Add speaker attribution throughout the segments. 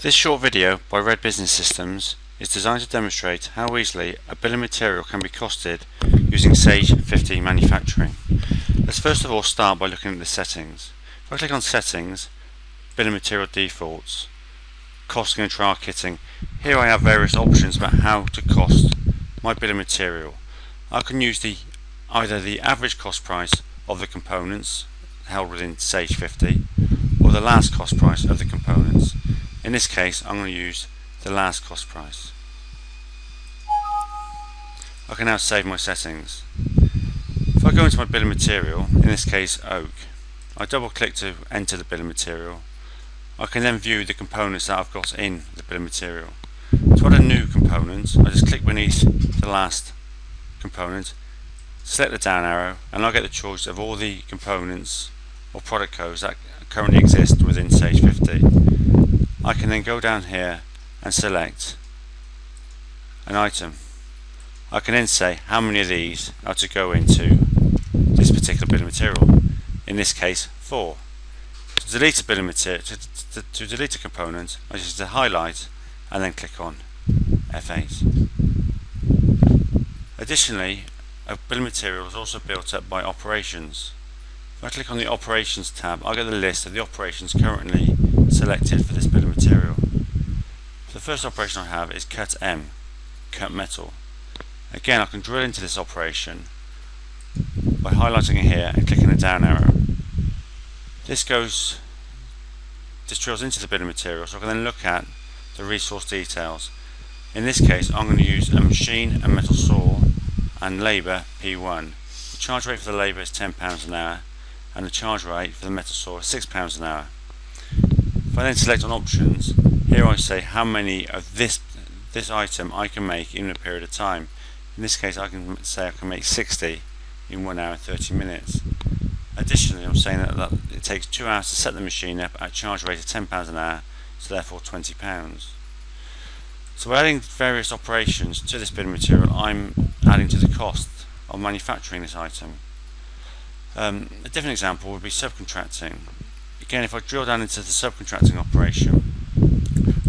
Speaker 1: This short video by Red Business Systems is designed to demonstrate how easily a bill of material can be costed using Sage 50 manufacturing. Let's first of all start by looking at the settings. If I click on Settings, Bill of Material Defaults, Costing and Trial Kitting, here I have various options about how to cost my bill of material. I can use either the average cost price of the components held within Sage 50 or the last cost price of the components. In this case, I'm going to use the last cost price. I can now save my settings. If I go into my bill of material, in this case oak, I double click to enter the bill of material. I can then view the components that I've got in the bill of material. To add a new component, I just click beneath the last component, select the down arrow, and I'll get the choice of all the components or product codes that currently exist within Sage 50. I can then go down here and select an item. I can then say how many of these are to go into this particular bill of material. In this case, 4. To delete a bill of material, to delete a component, I just need to highlight and then click on F8. Additionally, a bill of material is also built up by operations. If I click on the Operations tab, I get the list of the operations currently selected for this bill of material. So the first operation I have is Cut M, cut metal. Again, I can drill into this operation by highlighting it here and clicking the down arrow. This drills into the bill of material, so I can then look at the resource details. In this case, I'm going to use a machine, a metal saw, and labour P1. The charge rate for the labour is £10 an hour, and the charge rate for the metal saw is £6 an hour. If I then select on options, here I say how many of this item I can make in a period of time. In this case, I can say I can make 60 in 1 hour and 30 minutes. Additionally, I'm saying that it takes 2 hours to set the machine up at a charge rate of £10 an hour, so therefore £20. So by adding various operations to this bill of material, I'm adding to the cost of manufacturing this item. A different example would be subcontracting. Again, if I drill down into the subcontracting operation,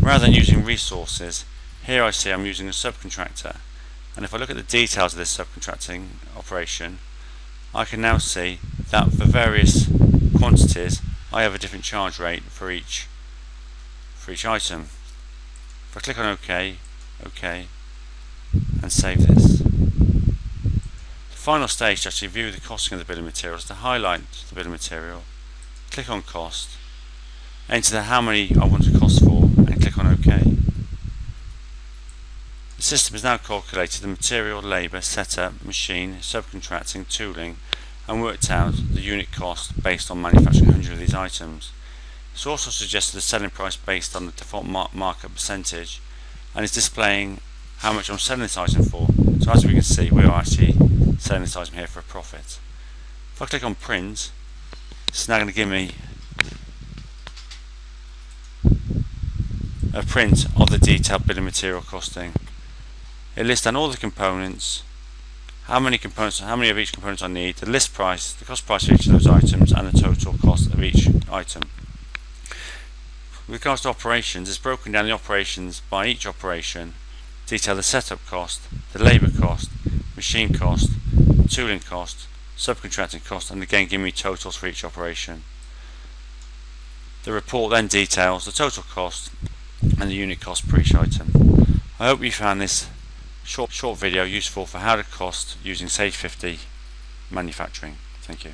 Speaker 1: rather than using resources, here I see I'm using a subcontractor. And if I look at the details of this subcontracting operation, I can now see that for various quantities, I have a different charge rate for each item. If I click on OK, and save this. The final stage to actually view the costing of the bill of materials is to highlight the bill of material, click on cost, enter how many I want to cost for, and click on OK. The system has now calculated the material, labour, setup, machine, subcontracting, tooling, and worked out the unit cost based on manufacturing 100 of these items. It's also suggested a selling price based on the default markup percentage, and is displaying how much I'm selling this item for. So as we can see, we are actually selling this item here for a profit. If I click on print, it's now going to give me a print of the detailed bill of material costing. It lists down all the components, how many of each component I need, the list price, the cost price of each of those items, and the total cost of each item. With regards to operations, it's broken down the operations by each operation, detail the setup cost, the labour cost, machine cost, tooling cost, subcontracting cost, and again give me totals for each operation. The report then details the total cost and the unit cost per each item. I hope you found this short video useful for how to cost using Sage 50 manufacturing. Thank you.